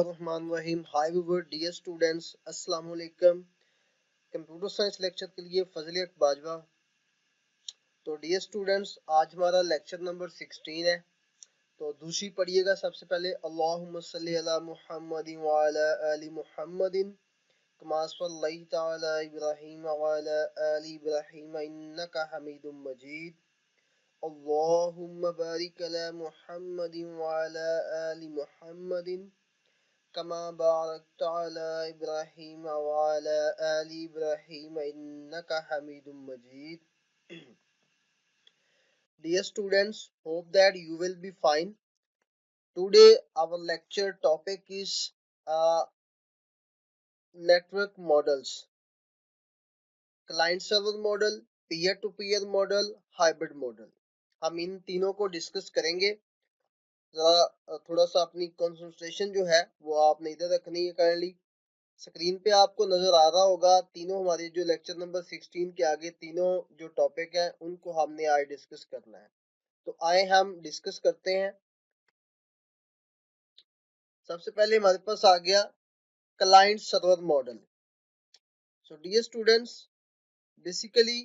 बिस्मिल्लाहिर्रहमानिर्रहीम। हाय viewer, dear students, अस्सलाम वालेकुम। कंप्यूटर साइंस लेक्चर के लिए फजल बाजवा। तो डियर स्टूडेंट्स, आज हमारा लेक्चर नंबर 16 है। तो दूसरी पढ़िएगा। सबसे पहले अल्लाहुम्मा सल्ली अला मुहम्मदिन व अला आलि मुहम्मदिन कमा सल्लैता अला इब्राहीम व अला आलि इब्राहीम इन्नका हमीदुम मजीद। अल्लाहुम्मा बारिक अला मुहम्मदिन व अला आलि मुहम्मदिन कमा बारकता अला इब्राहीम व अला आलि इब्राहीम इन्नका हमीदुम मजीद। Dear students, hope that you will be fine. Today our lecture topic is network models, client server model, peer to peer model, hybrid model. हम इन तीनों को डिस्कस करेंगे। जरा थोड़ा सा अपनी कंसंट्रेशन जो है वो आपने इधर रखनी है। काइंडली स्क्रीन पे आपको नजर आ रहा होगा तीनों हमारे जो लेक्चर नंबर 16 के आगे तीनों जो टॉपिक हैं उनको हमने आज डिस्कस करना है। तो आए हम डिस्कस करते हैं। सबसे पहले हमारे पास आ गया client server model. So dear students, basically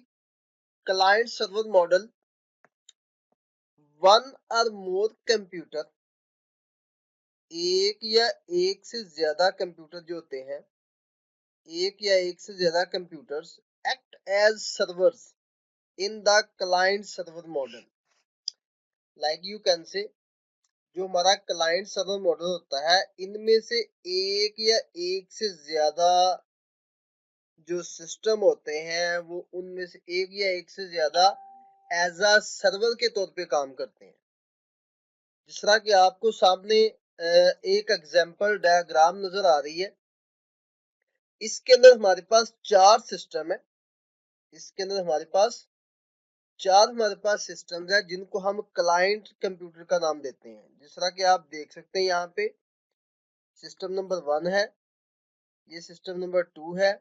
client server model one और मोर कंप्यूटर, एक या एक से ज्यादा कंप्यूटर जो होते हैं, एक या एक से ज्यादा computers act as servers in the client server model. Like you can say जो हमारा क्लाइंट सर्वर मॉडल होता है, इनमें से एक या एक से ज्यादा जो सिस्टम होते हैं वो उनमें से एक या एक से ज्यादा एज अ सर्वर के तौर पे काम करते हैं। जिस तरह कि आपको सामने एक एग्जांपल डायग्राम नजर आ रही है। इसके अंदर हमारे पास चार सिस्टम है। इसके अंदर हमारे पास सिस्टम्स है जिनको हम क्लाइंट कंप्यूटर का नाम देते हैं। जिस तरह कि आप देख सकते हैं यहाँ पे सिस्टम नंबर 1 है, ये सिस्टम नंबर 2 है,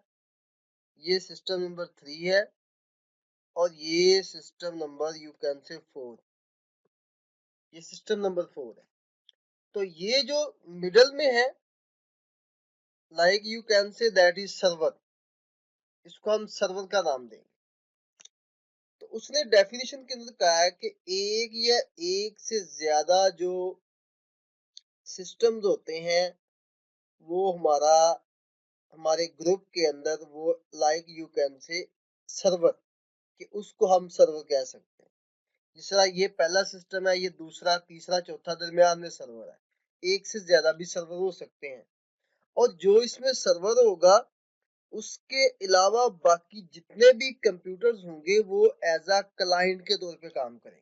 ये सिस्टम नंबर 3 है और ये सिस्टम नंबर यू कैन से 4। ये सिस्टम नंबर 4 है। तो ये जो मिडल में है, like you can say that is server, इसको हम सर्वर का नाम देंगे। तो उसने डेफिनेशन के अंदर कहा है कि एक या एक से ज्यादा जो सिस्टम्स होते हैं वो हमारे ग्रुप के अंदर वो लाइक यू कैन से सर्वर, कि उसको हम सर्वर कह सकते हैं। जिस तरह ये पहला सिस्टम है, ये दूसरा, तीसरा, चौथा, दरमियान में सर्वर है। एक से ज्यादा भी सर्वर हो सकते हैं और जो इसमें सर्वर होगा उसके अलावा बाकी जितने भी कंप्यूटर्स होंगे वो एज अ क्लाइंट के तौर पे काम करेंगे।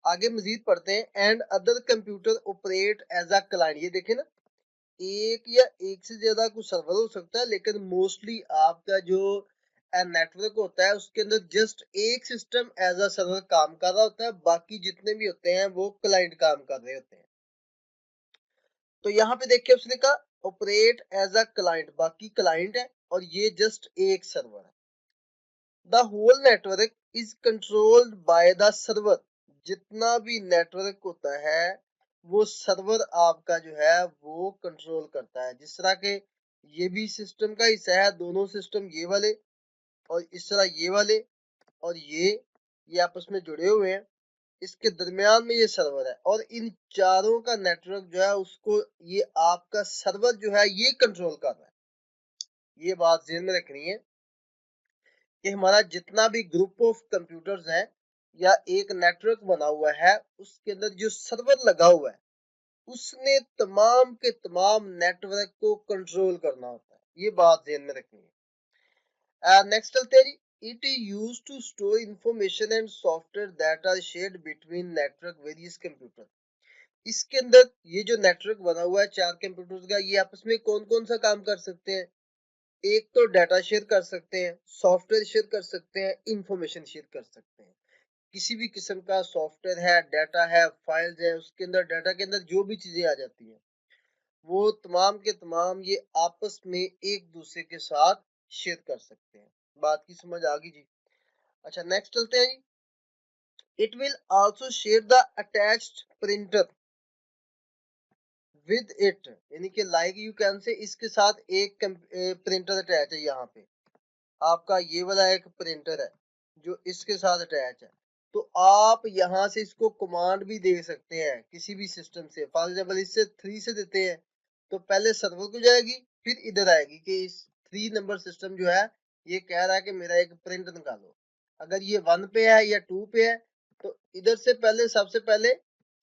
आगे मजीद पढ़ते हैं। And other computer operate as a client. ये देखें ना, एक या एक से ज्यादा कुछ सर्वर हो सकता है, लेकिन मोस्टली आपका जो नेटवर्क होता है उसके अंदर जस्ट एक सिस्टम एज अ सर्वर काम कर रहा होता है, बाकी जितने भी होते हैं वो क्लाइंट काम कर रहे होते हैं। तो यहाँ पे देखिए उसने कहा ऑपरेट एज अ क्लाइंट, बाकी क्लाइंट है और ये जस्ट एक सर्वर है। The whole network is controlled by the server. जितना भी नेटवर्क होता है वो सर्वर आपका जो है वो कंट्रोल करता है। जिस तरह के ये भी सिस्टम का हिस्सा है, दोनों सिस्टम ये वाले और इस तरह ये वाले और ये आपस में जुड़े हुए हैं। इसके दरमियान में ये सर्वर है और इन चारों का नेटवर्क जो है उसको ये आपका सर्वर जो है ये कंट्रोल कर रहा है। ये बात ध्यान में रखनी है कि हमारा जितना भी ग्रुप ऑफ कंप्यूटर्स है या एक नेटवर्क बना हुआ है उसके अंदर जो सर्वर लगा हुआ है उसने तमाम के तमाम नेटवर्क को कंट्रोल करना होता है। ये बात ध्यान में रखनी है। नेक्स्ट चलते हैं जी। It is used to store information and software that are shared between network various computer. इसके अंदर ये जो नेटवर्क बना हुआ है चार कंप्यूटर्स का, ये आपस में कौन कौन सा काम कर सकते हैं? एक तो डाटा शेयर कर सकते हैं, सॉफ्टवेयर शेयर कर सकते हैं, इंफॉर्मेशन शेयर कर सकते हैं। किसी भी किस्म का सॉफ्टवेयर है, डाटा है, फाइल्स है, उसके अंदर डाटा के अंदर जो भी चीजें आ जाती हैं वो तमाम के तमाम ये आपस में एक दूसरे के साथ शेयर कर सकते हैं। बात की समझ आ गई जी। अच्छा नेक्स्ट चलते हैं जी। It will also share the attached printer with it, यानी कि लाइक यू कैन से इसके साथ एक प्रिंटर अटैच है। यहाँ पे आपका ये वाला एक प्रिंटर है जो इसके साथ अटैच है, तो आप यहाँ से इसको कमांड भी दे सकते हैं किसी भी सिस्टम से। फॉर एग्जाम्पल इससे 3 से देते हैं तो पहले सर्वर को जाएगी, फिर इधर आएगी कि इस 3 नंबर सिस्टम जो है ये कह रहा है कि मेरा एक प्रिंट निकालो। अगर ये 1 पे है या 2 पे है तो इधर से पहले सबसे पहले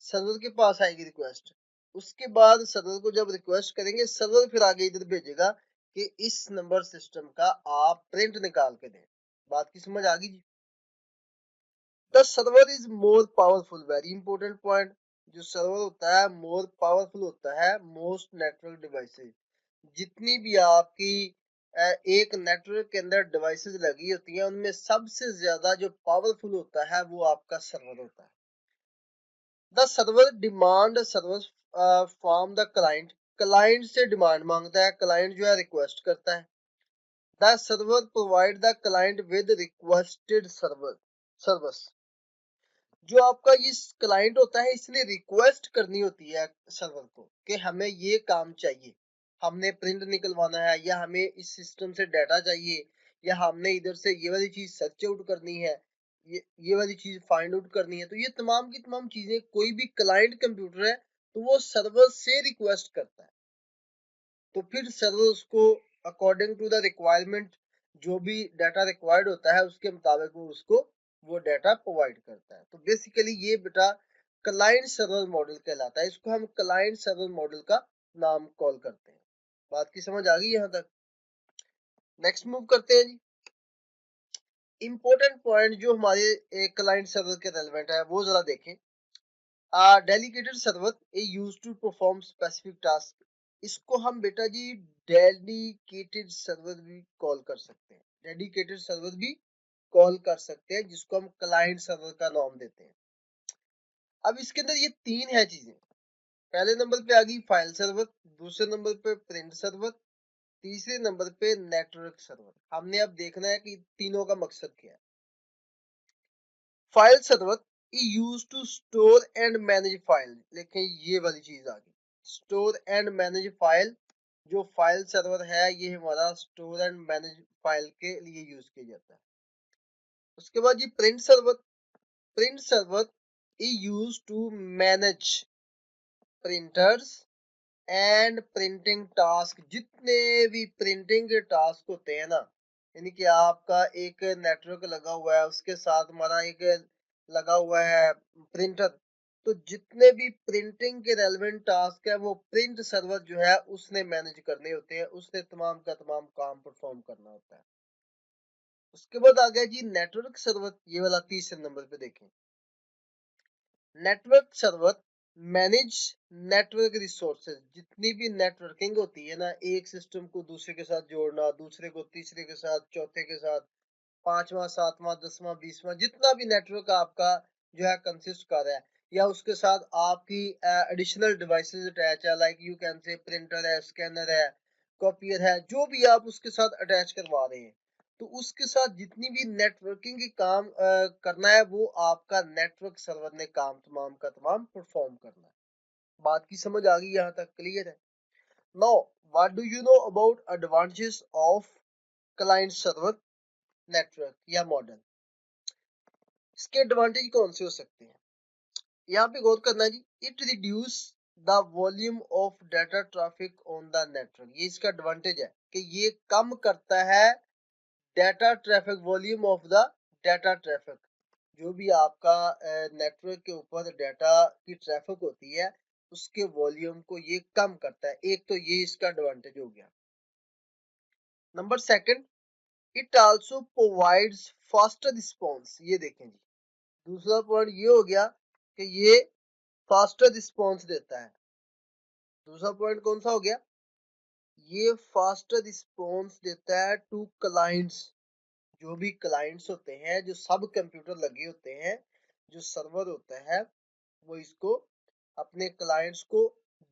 सर्वर के पास आएगी रिक्वेस्ट। उसके बाद सर्वर को जब रिक्वेस्ट करेंगे, सर्वर फिर आगे इधर भेजेगा कि इस नंबर सिस्टम का आप प्रिंट निकाल के दें। बात की समझ आ गई जी। The server is more powerful, very important point. जो सर्वर होता है मोर पावरफुल होता है मोस्ट नेटवर्क डिवाइसेस। जितनी भी आपकी एक नेटवर्क के अंदर डिवाइसेस लगी होती हैं उनमें सबसे ज्यादा जो पावरफुल होता है वो आपका सर्वर होता है। The server demand server from the client, client से डिमांड मांगता है, क्लाइंट जो है रिक्वेस्ट करता है। The server provide the client with requested service। जो आपका ये क्लाइंट होता है इसने रिक्वेस्ट करनी होती है सर्वर को कि हमें ये काम चाहिए, हमने प्रिंट निकलवाना है, या हमें इस सिस्टम से डाटा चाहिए, या हमने इधर से ये वाली चीज सर्च आउट करनी है, ये वाली चीज फाइंड आउट करनी है। तो ये तमाम की तमाम चीजें कोई भी क्लाइंट कंप्यूटर है तो वो सर्वर से रिक्वेस्ट करता है। तो फिर सर्वर उसको अकॉर्डिंग टू द रिक्वायरमेंट जो भी डाटा रिक्वायर्ड होता है उसके मुताबिक वो उसको वो डाटा प्रोवाइड करता है। तो बेसिकली ये बेटा क्लाइंट सर्वर मॉडल कहलाता है, इसको हम क्लाइंट सर्वर मॉडल का नाम कॉल करते हैं। बात की समझ आ गई यहाँ तक? नेक्स्ट मूव करते हैं जी। इंपॉर्टेंट पॉइंट जो हमारे क्लाइंट सर्वर के रेलेवेंट है वो जरा देखें। Delegated server a used to perform specific task. इसको हम बेटा जी डेडिकेटेड सर्वर भी कॉल कर सकते हैं, डेडिकेटेड सर्वर भी कॉल कर सकते हैं, जिसको हम क्लाइंट सर्वर का नाम देते हैं। अब इसके अंदर ये 3 है चीजें। पहले नंबर पे आ गई फाइल सर्वर, दूसरे नंबर पे प्रिंट सर्वर, तीसरे नंबर पे नेटवर्क सर्वर। हमने अब देखना है कि तीनों का मकसद क्या है। File server use to store and manage file, लेकिन ये वाली चीज आ गई स्टोर एंड मैनेज फाइल। जो फाइल सर्वर है ये हमारा स्टोर एंड मैनेज फाइल के लिए यूज किया जाता है। उसके बाद ये print server, print server use to manage printers and printing task. जितने भी प्रिंटिंग के टास्क होते हैं ना, यानी कि आपका एक नेटवर्क लगा हुआ है उसके साथ हमारा एक लगा हुआ है प्रिंटर, तो जितने भी प्रिंटिंग के रेलेवेंट टास्क है वो प्रिंट सर्वर जो है उसने मैनेज करने होते हैं, उसने तमाम का तमाम काम परफॉर्म करना होता है। उसके बाद आ गया जी नेटवर्क सर्वर, ये वाला तीसरे नंबर पे देखें। Network server manage network resources. जितनी भी नेटवर्किंग होती है ना, एक सिस्टम को दूसरे के साथ जोड़ना, दूसरे को तीसरे के साथ, चौथे के साथ, पांचवा, सातवां, 10वां, 20वां, जितना भी नेटवर्क आपका जो है कंसिस्ट कर रहा है, या उसके साथ आपकी एडिशनल डिवाइसेस अटैच है, लाइक यू कैन से प्रिंटर है, स्कैनर है, कॉपियर है, जो भी आप उसके साथ अटैच करवा रहे हैं, तो उसके साथ जितनी भी नेटवर्किंग की काम करना है वो आपका नेटवर्क सर्वर ने काम तमाम का तमाम परफॉर्म करना है। बात की समझ आ गई यहाँ तक? क्लियर है? Now what do you know about advantages of client server network या मॉडल? इसके एडवांटेज कौन से हो सकते हैं? यहाँ पे गौर करना जी। It reduce the volume of data traffic on the network. ये इसका एडवांटेज है कि ये कम करता है data traffic, volume of the data traffic. जो भी आपका नेटवर्क के ऊपर डाटा की ट्रैफिक होती है उसके वॉल्यूम को ये कम करता है। एक तो ये इसका एडवांटेज हो गया। Number second, it also provides faster response. ये देखें जी, दूसरा पॉइंट ये हो गया कि ये फास्टर रिस्पॉन्स देता है। दूसरा पॉइंट कौन सा हो गया? ये फास्टर रिस्पॉन्स देता है टू क्लाइंट्स। जो भी क्लाइंट्स होते हैं, जो सब कंप्यूटर लगे होते हैं, जो सर्वर होता है, वो इसको अपने क्लाइंट्स को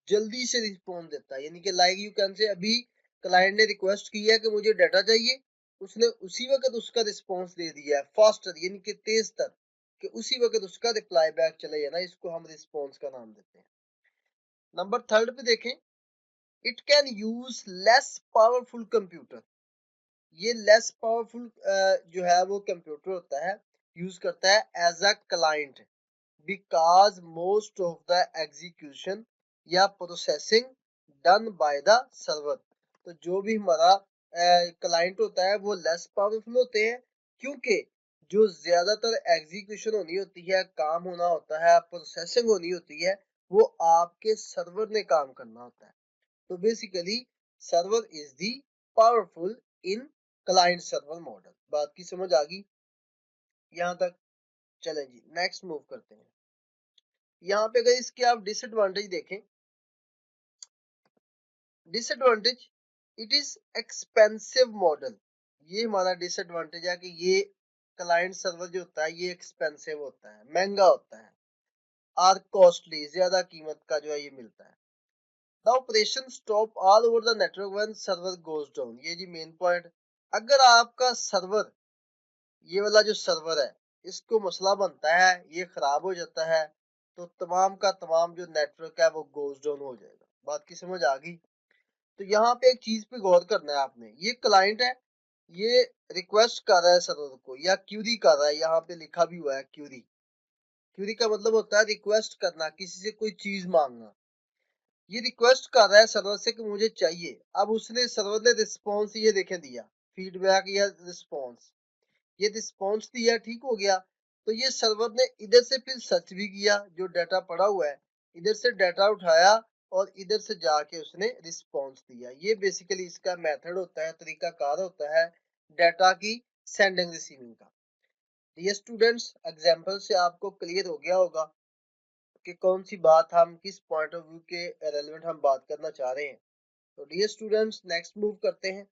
जल्दी से रिस्पॉन्स देता है। यानी कि लाइक यू कैन से अभी क्लाइंट ने रिक्वेस्ट की है कि मुझे डाटा चाहिए, उसने उसी वक्त उसका रिस्पॉन्स दे दिया है, फास्टर यानी कि तेज तर, कि उसी वक्त उसका रिप्लाई बैक चले जाना, इसको हम रिस्पॉन्स का नाम देते हैं। नंबर थर्ड पे देखें, it can use less powerful computer. ये लेस पावरफुल जो है वो कंप्यूटर होता है, यूज करता है as a client, because most of the execution या processing done by the server. तो जो भी हमारा क्लाइंट होता है वो लेस पावरफुल होते हैं, क्योंकि जो ज्यादातर एग्जीक्यूशन होनी होती है, काम होना होता है, प्रोसेसिंग होनी होती है, वो आपके सर्वर ने काम करना होता है। तो basically server is the powerful in client server model. बात की समझ आ गई यहाँ तक? चलें जी, नेक्स्ट मूव करते हैं। यहाँ पे अगर इसके आप डिसएडवांटेज देखें, disadvantage, it is expensive model. ये हमारा डिसएडवांटेज है कि ये क्लाइंट सर्वर जो होता है ये एक्सपेंसिव होता है, महंगा होता है, और कॉस्टली, ज्यादा कीमत का जो है ये मिलता है। The operation stop all over the network when server goes down. ये जी मेन पॉइंट, अगर आपका सर्वर, ये वाला जो सर्वर है, इसको मसला बनता है, ये खराब हो जाता है, तो तमाम का तमाम जो नेटवर्क है वो गोज डाउन हो जाएगा। बात की समझ आ गई? तो यहाँ पे एक चीज पे गौर करना है आपने, ये क्लाइंट है, ये रिक्वेस्ट कर रहा है सर्वर को या क्यूरी कर रहा है, यहाँ पे लिखा भी हुआ है क्यूरी। क्यूरी का मतलब होता है रिक्वेस्ट करना, किसी से कोई चीज मांगना। ये रिक्वेस्ट कर रहा है सर्वर से कि मुझे चाहिए। अब उसने, सर्वर ने रिस्पॉन्स ये देखें दिया, फीडबैक या रिस्पॉन्स, ये रिस्पॉन्स दिया, ठीक हो गया। तो ये सर्वर ने इधर से फिर सर्च भी किया, जो डाटा पड़ा हुआ है, इधर से डाटा उठाया और इधर से जाके उसने रिस्पॉन्स दिया। ये बेसिकली इसका मेथड होता है, तरीकाकार होता है डाटा की सेंडिंग रिसीविंग का। ये स्टूडेंट्स एग्जाम्पल से आपको क्लियर हो गया होगा कि कौन सी बात हम, किस पॉइंट ऑफ व्यू के रेलेवेंट हम बात करना चाह रहे हैं। तो डियर स्टूडेंट्स, नेक्स्ट मूव करते हैं।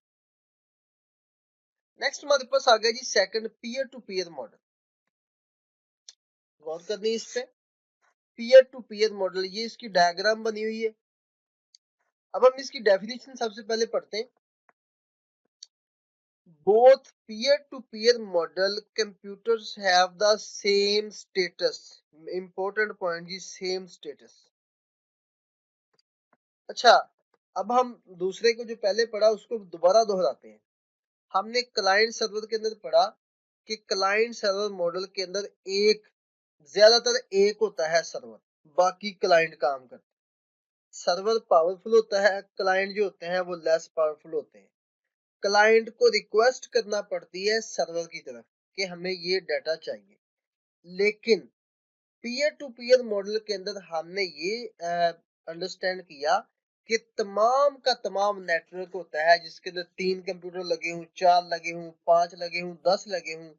नेक्स्ट हमारे पास आ गया जी second, peer to peer model. गौर करनी है इस पे, पीयर टू पीयर मॉडल, ये इसकी डायग्राम बनी हुई है। अब हम इसकी डेफिनेशन सबसे पहले पढ़ते हैं। Both peer to peer model computers have the same status. Important point जी, सेम स्टेटस। अच्छा, अब हम दूसरे को जो पहले पढ़ा उसको दोबारा दोहराते हैं। हमने क्लाइंट सर्वर के अंदर पढ़ा कि क्लाइंट सर्वर मॉडल के अंदर एक, ज्यादातर एक होता है सर्वर, बाकी क्लाइंट काम करते हैं। सर्वर पावरफुल होता है, क्लाइंट जो होते हैं वो लेस पावरफुल होते हैं। क्लाइंट को रिक्वेस्ट करना पड़ती है सर्वर की तरफ कि हमें ये डाटा चाहिए। लेकिन पीयर टू पीयर मॉडल के अंदर हमने ये अंडरस्टैंड किया कि तमाम का तमाम नेटवर्क होता है, जिसके अंदर 3 कंप्यूटर लगे हों, 4 लगे हों, 5 लगे हों, 10 लगे हों,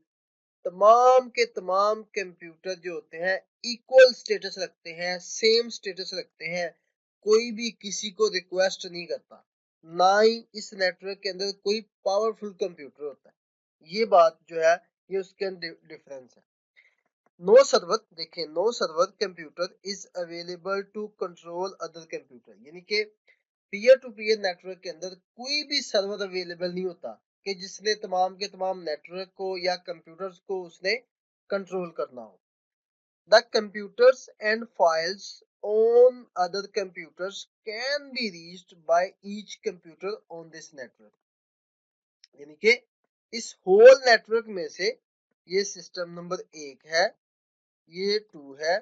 तमाम के तमाम कंप्यूटर जो होते हैं इक्वल स्टेटस रखते हैं, सेम स्टेटस रखते हैं। कोई भी किसी को रिक्वेस्ट नहीं करता, ना ही इस नेटवर्क के अंदर कोई पावरफुल कंप्यूटर होता है। ये बात जो है ये उसके अंदर डिफरेंस है। नो सर्वर, देखिए, no server computer is available to control other computer. यानी कि पीयर टू पीयर नेटवर्क के अंदर कोई भी सर्वर अवेलेबल नहीं होता कि जिसने तमाम के तमाम नेटवर्क को या कंप्यूटर्स को उसने कंट्रोल करना हो। The computers and files on other computers can be reached by each computer on this network. यानी कि इस होल नेटवर्क में से ये सिस्टम नंबर 1 है, ये 2 है,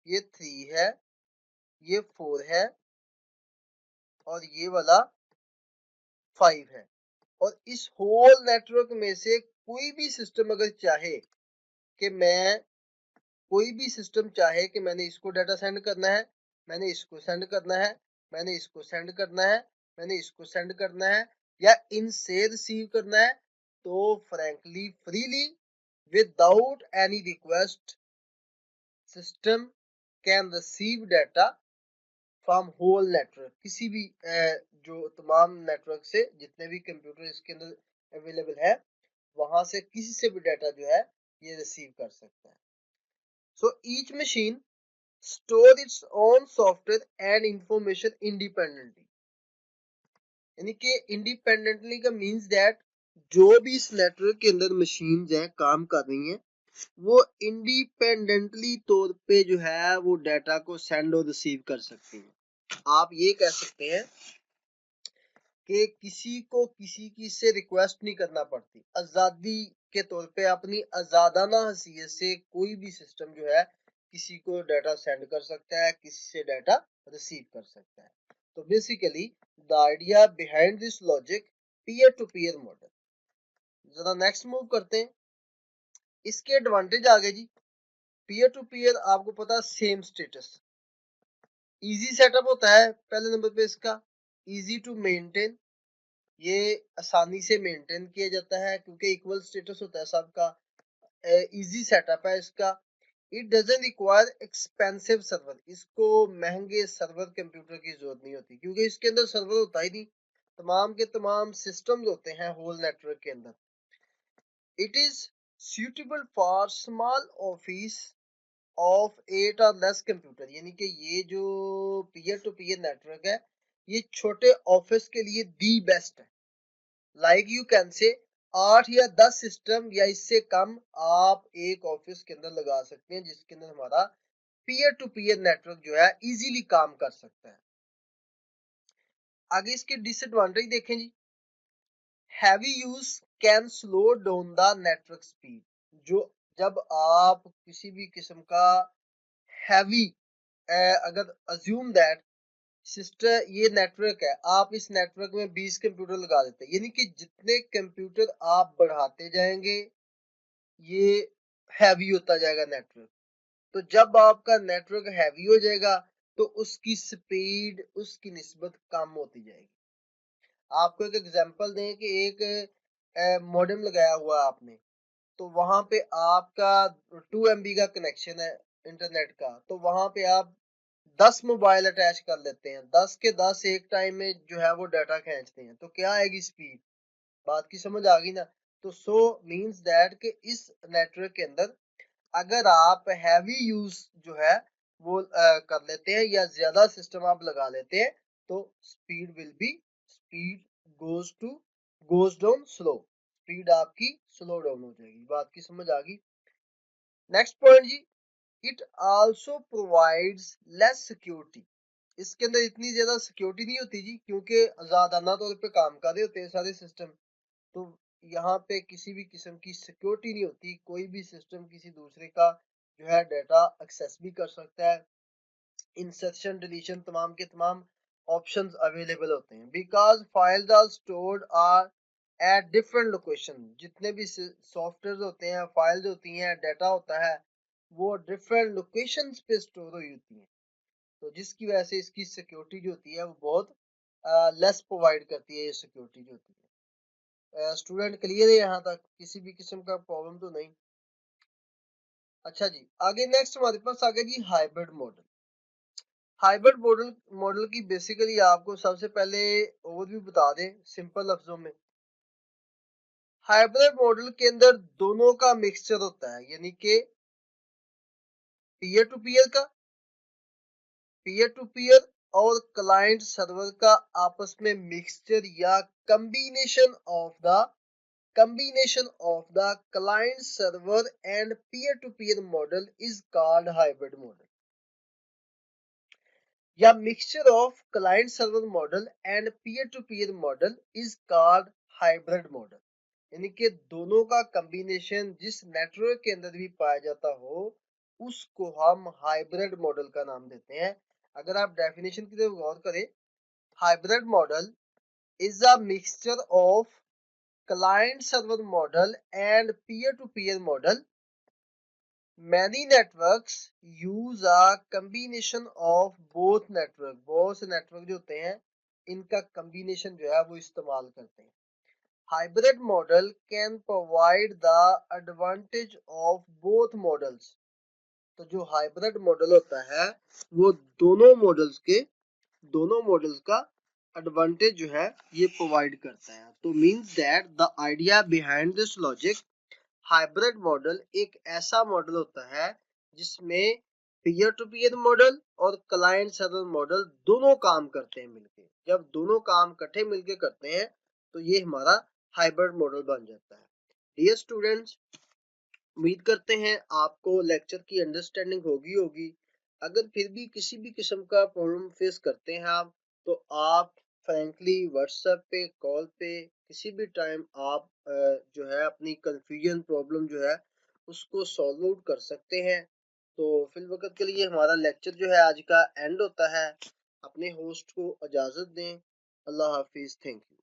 ये 3 है, ये 4 है, और ये वाला 5 है। और इस होल नेटवर्क में से कोई भी सिस्टम अगर चाहे कि मैं, कोई भी सिस्टम चाहे कि मैंने इसको डाटा सेंड करना है, मैंने इसको सेंड करना है, मैंने इसको सेंड करना है, मैंने इसको सेंड करना है, या इनसे रिसीव करना है, तो frankly freely without any request system can receive data from whole network. किसी भी जो तमाम नेटवर्क से जितने भी कंप्यूटर इसके अंदर अवेलेबल है, वहां से किसी से भी डाटा जो है ये रिसीव कर सकता है। So each machine store its own software and information independently. यानी कि इंडिपेंडेंटली का मींस दैट जो भी इस नेटवर्क के अंदर मशीन है काम कर रही हैं, वो इंडिपेंडेंटली तौर पे जो है वो डाटा को सेंड और रिसीव कर सकती हैं। आप ये कह सकते हैं कि किसी को किसी की से रिक्वेस्ट नहीं करना पड़ती, आजादी के तौर पे अपनी आजादाना हैसियत से कोई भी सिस्टम जो है किसी को डाटा सेंड कर सकता है, किसी से डाटा रिसीव कर सकता है। तो basically the idea behind this logic peer to peer model. जरा नेक्स्ट मूव करते हैं। इसके एडवांटेज आ गए जी। पीयर टू पीयर आपको पता है सेम स्टेटस, इजी सेटअप होता है पहले नंबर पे इसका, इजी टू मेंटेन, ये आसानी से मेंटेन किया जाता है क्योंकि इक्वल स्टेटस होता है सबका, इजी सेटअप है इसका। It doesn't require expensive server, इसको महंगे सर्वर कंप्यूटर की जरूरत नहीं होती क्योंकि इसके अंदर सर्वर होता ही नहीं, तमाम के तमाम सिस्टम्स होते हैं होल नेटवर्क के अंदर। It is suitable for small office of 8 और लेस कंप्यूटर, यानी कि ये जो पीयर टू पीयर नेटवर्क है ये छोटे ऑफिस के लिए दी बेस्ट है। लाइक यू कैन से 8 या 10 सिस्टम या इससे कम आप एक ऑफिस के अंदर लगा सकते हैं जिसके अंदर हमारा पीयर टू पीयर नेटवर्क जो है इजीली काम कर सकता है। आगे इसके डिसएडवांटेज देखें जी। Heavy use can slow down the network speed, जो जब आप किसी भी किस्म का हैवी, अगर अज्यूम दैट सिस्टर ये नेटवर्क है, आप इस नेटवर्क में 20 कंप्यूटर लगा देते हैं, यानी कि जितने कंप्यूटर आप बढ़ाते जाएंगे ये हैवी होता जाएगा नेटवर्क। तो जब आपका नेटवर्क हैवी हो जाएगा तो उसकी स्पीड उसकी निस्बत कम होती जाएगी। आपको एक एग्जांपल दें कि एक मॉडेम लगाया हुआ आपने, तो वहां पे आपका 2 MB का कनेक्शन है इंटरनेट का, तो वहां पे आप 10 मोबाइल अटैच कर लेते हैं, 10 के 10 एक टाइम में जो है वो डाटा खींचते हैं, तो क्या आएगी स्पीड, बात की समझ आ गई ना। तो सो मींस दैट कि इस नेटवर्क के अंदर अगर आप हैवी यूज जो है वो कर लेते हैं या ज्यादा सिस्टम आप लगा लेते हैं तो speed will be, speed goes down slow, speed आपकी स्लो डाउन हो जाएगी। बात की समझ आ गई। नेक्स्ट पॉइंट जी, it also provides less security, इसके अंदर इतनी ज्यादा सिक्योरिटी नहीं होती जी क्योंकि आजादाना तौर पे काम कर रहे होते हैं सारे सिस्टम, तो यहाँ पे किसी भी किस्म की सिक्योरिटी नहीं होती, कोई भी सिस्टम किसी दूसरे का जो है डाटा एक्सेस भी कर सकता है, इंसर्शन डिलीशन तमाम के तमाम ऑप्शंस अवेलेबल होते हैं। Because files are stored are at different location, जितने भी सॉफ्टवेयर होते हैं, फाइल्स होती हैं, डाटा होता है, वो डिफरेंट लोकेशंस पे स्टोर हुई होती हैं, तो जिसकी वजह से इसकी सिक्योरिटी जो होती है वो बहुत लेस प्रोवाइड करती है, ये सिक्योरिटी जो होती है। स्टूडेंट क्लियर है यहाँ तक, किसी भी किस्म का प्रॉब्लम तो नहीं। अच्छा जी, आगे नेक्स्ट हमारे पास आ गया जी hybrid model. Hybrid model model की बेसिकली आपको सबसे पहले ओवरव्यू बता दें सिंपल लफ्जों में। हाइब्रिड मॉडल के अंदर दोनों का मिक्सचर होता है, यानी कि पीयर टू पीयर का, पीयर टू पीयर और क्लाइंट सर्वर का आपस में मिक्सचर या combination of the client server and peer to peer model is called hybrid model, या mixture of client server model and peer to peer model is called hybrid model, यानी कि दोनों का combination जिस नेटवर्क के अंदर भी पाया जाता हो उसको हम हाइब्रिड मॉडल का नाम देते हैं। अगर आप डेफिनेशन की तरफ गौर करें, hybrid model is a mixture of client server model and peer to peer model. Many networks use a combination of both network, बहुत से नेटवर्क जो होते हैं इनका combination जो है वो इस्तेमाल करते हैं। Hybrid model can provide the advantage of both models, तो जो हाइब्रिड मॉडल होता है वो दोनों मॉडल्स का एडवांटेज जो है ये प्रोवाइड करता है। तो means that the idea behind this logic, hybrid model एक ऐसा मॉडल होता है जिसमें पीयर टू पीयर मॉडल और क्लाइंट सर्वर मॉडल दोनों काम करते हैं मिलके। जब दोनों काम इकट्ठे मिलके करते हैं तो ये हमारा हाइब्रिड मॉडल बन जाता है। डियर स्टूडेंट्स, उम्मीद करते हैं आपको लेक्चर की अंडरस्टैंडिंग होगी। अगर फिर भी किसी भी किस्म का प्रॉब्लम फेस करते हैं आप, तो आप फ्रैंकली व्हाट्सएप पे, कॉल पे किसी भी टाइम आप जो है अपनी कंफ्यूजन प्रॉब्लम जो है उसको सॉल्व आउट कर सकते हैं। तो फिल वक्त के लिए हमारा लेक्चर जो है आज का एंड होता है। अपने होस्ट को इजाज़त दें। अल्लाह हाफिज़। Thank you.